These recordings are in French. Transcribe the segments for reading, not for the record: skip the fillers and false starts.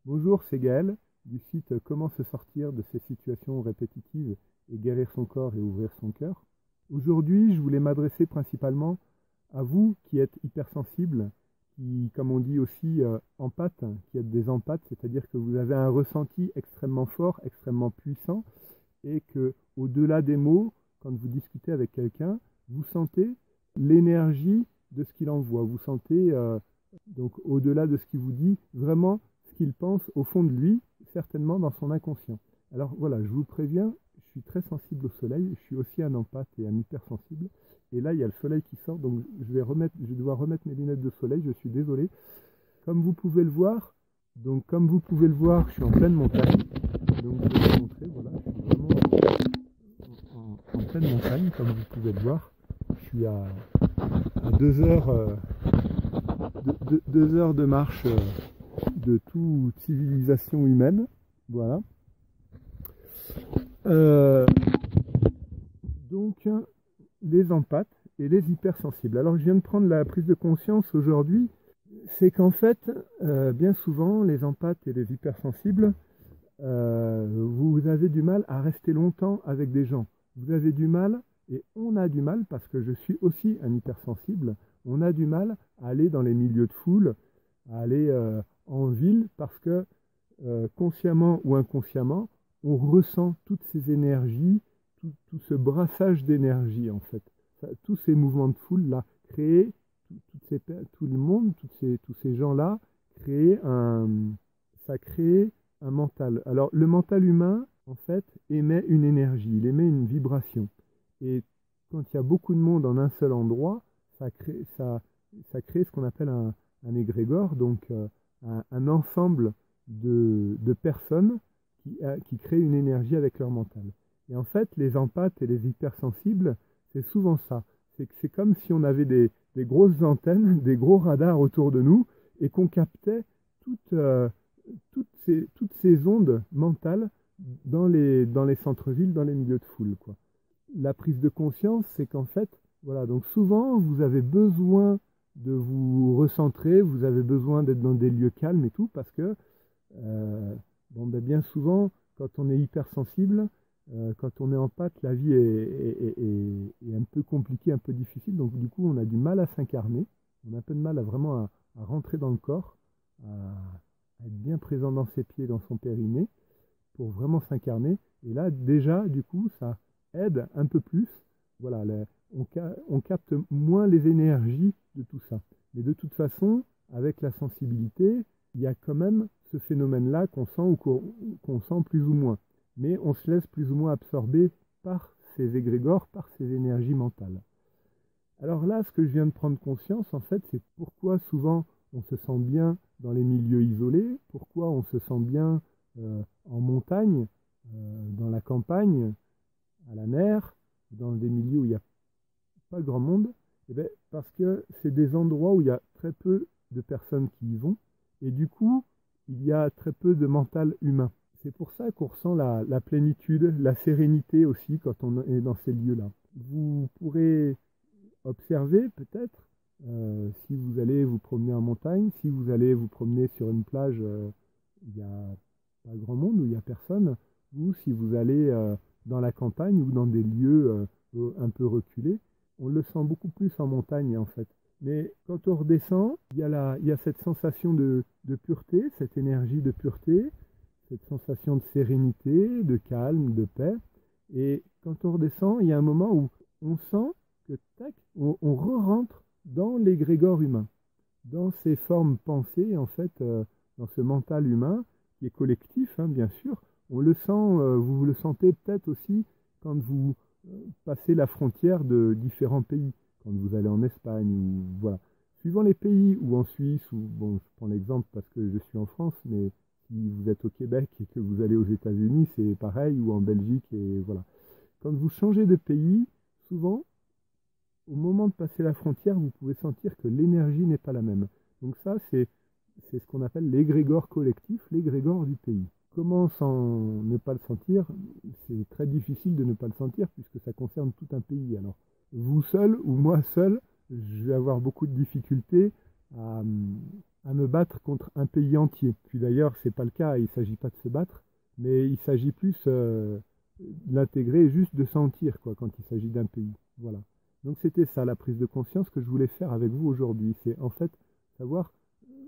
Bonjour, c'est Gaël du site Comment se sortir de ces situations répétitives et guérir son corps et ouvrir son cœur. Aujourd'hui, je voulais m'adresser principalement à vous qui êtes hypersensibles, qui, comme on dit aussi, empathes, qui êtes des empathes, c'est-à-dire que vous avez un ressenti extrêmement fort, extrêmement puissant, et que, au-delà des mots, quand vous discutez avec quelqu'un, vous sentez l'énergie de ce qu'il envoie. Vous sentez, donc, au-delà de ce qu'il vous dit, vraiment ce qu'il pense au fond de lui, certainement dans son inconscient. Alors voilà, je vous préviens, je suis très sensible au soleil, je suis aussi un empathe et un hypersensible. Et là, il y a le soleil qui sort, donc je vais devoir remettre mes lunettes de soleil, je suis désolé. Comme vous pouvez le voir, je suis en pleine montagne. Donc je vais vous montrer, voilà, je suis vraiment en pleine montagne, comme vous pouvez le voir. Je suis à 2 heures, 2 heures de marche de toute civilisation humaine. Voilà. Donc, les empathes et les hypersensibles. Alors, je viens de prendre la prise de conscience aujourd'hui, c'est qu'en fait, bien souvent, les empathes et les hypersensibles, vous avez du mal à rester longtemps avec des gens. Vous avez du mal, et on a du mal, parce que je suis aussi un hypersensible, on a du mal à aller dans les milieux de foule, à aller en ville, parce que consciemment ou inconsciemment, on ressent toutes ces énergies, tout ce brassage d'énergie en fait. Tous ces mouvements de foule-là, créer, tout le monde, tous ces gens-là, ça crée un mental. Alors le mental humain, en fait, émet une énergie, il émet une vibration. Et quand il y a beaucoup de monde en un seul endroit, ça crée ce qu'on appelle un égrégore, donc un ensemble de personnes qui créent une énergie avec leur mental. Et en fait, les empathes et les hypersensibles, c'est souvent ça. C'est comme si on avait des grosses antennes, des gros radars autour de nous, et qu'on captait toutes ces ondes mentales dans les centres-villes, dans les milieux de foule, quoi. La prise de conscience, c'est qu'en fait, voilà, donc souvent, vous avez besoin de vous recentrer, vous avez besoin d'être dans des lieux calmes et tout, parce que bon, ben, bien souvent, quand on est hypersensible, quand on est empathe, la vie est un peu compliquée, un peu difficile. Donc du coup, on a du mal à s'incarner. On a un peu de mal à rentrer dans le corps, à être bien présent dans ses pieds, dans son périnée, pour vraiment s'incarner. Et là, déjà, du coup, ça aide un peu plus. Voilà, on capte moins les énergies de tout ça. Mais de toute façon, avec la sensibilité, il y a quand même ce phénomène-là qu'on sent ou qu'on sent plus ou moins. Mais on se laisse plus ou moins absorber par ces égrégores, par ces énergies mentales. Alors là, ce que je viens de prendre conscience, en fait, c'est pourquoi souvent on se sent bien dans les milieux isolés, pourquoi on se sent bien en montagne, dans la campagne, à la mer, dans des milieux où il n'y a pas grand monde. Eh bien, parce que c'est des endroits où il y a très peu de personnes qui y vont, et du coup, il y a très peu de mental humain. C'est pour ça qu'on ressent la plénitude, la sérénité aussi quand on est dans ces lieux-là. Vous pourrez observer peut-être, si vous allez vous promener en montagne, si vous allez vous promener sur une plage où il n'y a pas grand monde, où il n'y a personne, ou si vous allez dans la campagne ou dans des lieux un peu reculés, on le sent beaucoup plus en montagne en fait. Mais quand on redescend, il y a cette sensation de pureté, cette énergie de pureté, cette sensation de sérénité, de calme, de paix. Et quand on redescend, il y a un moment où on sent que tac, on re-rentre dans l'égrégore humain, dans ces formes pensées, en fait, dans ce mental humain qui est collectif, hein, bien sûr. On le sent, vous le sentez peut-être aussi quand vous passez la frontière de différents pays, quand vous allez en Espagne, ou voilà. Suivant les pays, ou en Suisse, ou bon, je prends l'exemple parce que je suis en France, mais si vous êtes au Québec et que vous allez aux États-Unis, c'est pareil, ou en Belgique, et voilà. Quand vous changez de pays, souvent, au moment de passer la frontière, vous pouvez sentir que l'énergie n'est pas la même. Donc ça, c'est ce qu'on appelle l'égrégore collectif, l'égrégore du pays. Comment sans ne pas le sentir? C'est très difficile de ne pas le sentir puisque ça concerne tout un pays. Alors, vous seul ou moi seul, je vais avoir beaucoup de difficultés à me battre contre un pays entier. Puis d'ailleurs, c'est pas le cas, il ne s'agit pas de se battre, mais il s'agit plus de l'intégrer, juste de sentir quoi, quand il s'agit d'un pays. Voilà. Donc c'était ça la prise de conscience que je voulais faire avec vous aujourd'hui. C'est en fait savoir,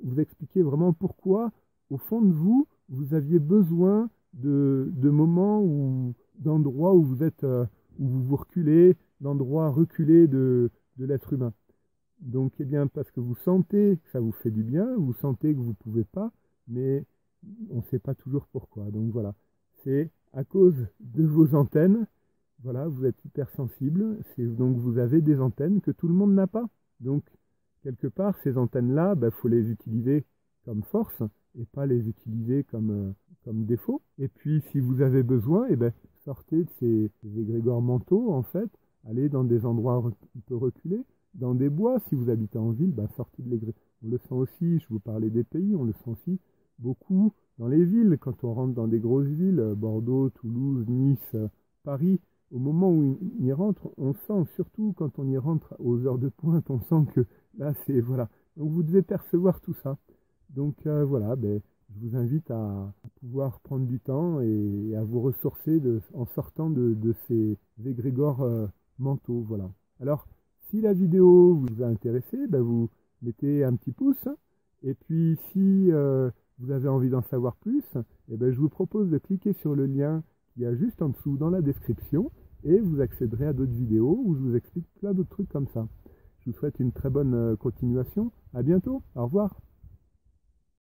vous expliquer vraiment pourquoi, au fond de vous, vous aviez besoin de moments ou d'endroits où vous êtes, où vous vous reculez, d'endroits reculés de l'être humain. Donc, eh bien, parce que vous sentez que ça vous fait du bien, vous sentez que vous ne pouvez pas, mais on ne sait pas toujours pourquoi. Donc voilà, c'est à cause de vos antennes. Voilà, vous êtes hypersensible, donc vous avez des antennes que tout le monde n'a pas. Donc, quelque part, ces antennes-là, faut les utiliser comme force et pas les utiliser comme défaut. Et puis, si vous avez besoin, sortez de ces égrégores mentaux, en fait, allez dans des endroits un peu reculés, dans des bois. Si vous habitez en ville, sortez de l'égrégore. On le sent aussi, je vous parlais des pays, on le sent aussi beaucoup dans les villes, quand on rentre dans des grosses villes, Bordeaux, Toulouse, Nice, Paris. Au moment où on y rentre, on sent, surtout quand on y rentre aux heures de pointe, on sent que là, c'est, voilà. Donc vous devez percevoir tout ça. Donc voilà, je vous invite à pouvoir prendre du temps et à vous ressourcer en sortant de ces égrégores mentaux, voilà. Alors, si la vidéo vous a intéressé, vous mettez un petit pouce. Et puis, si vous avez envie d'en savoir plus, je vous propose de cliquer sur le lien qu'il y a juste en dessous dans la description et vous accéderez à d'autres vidéos où je vous explique plein d'autres trucs comme ça. Je vous souhaite une très bonne continuation. À bientôt. Au revoir.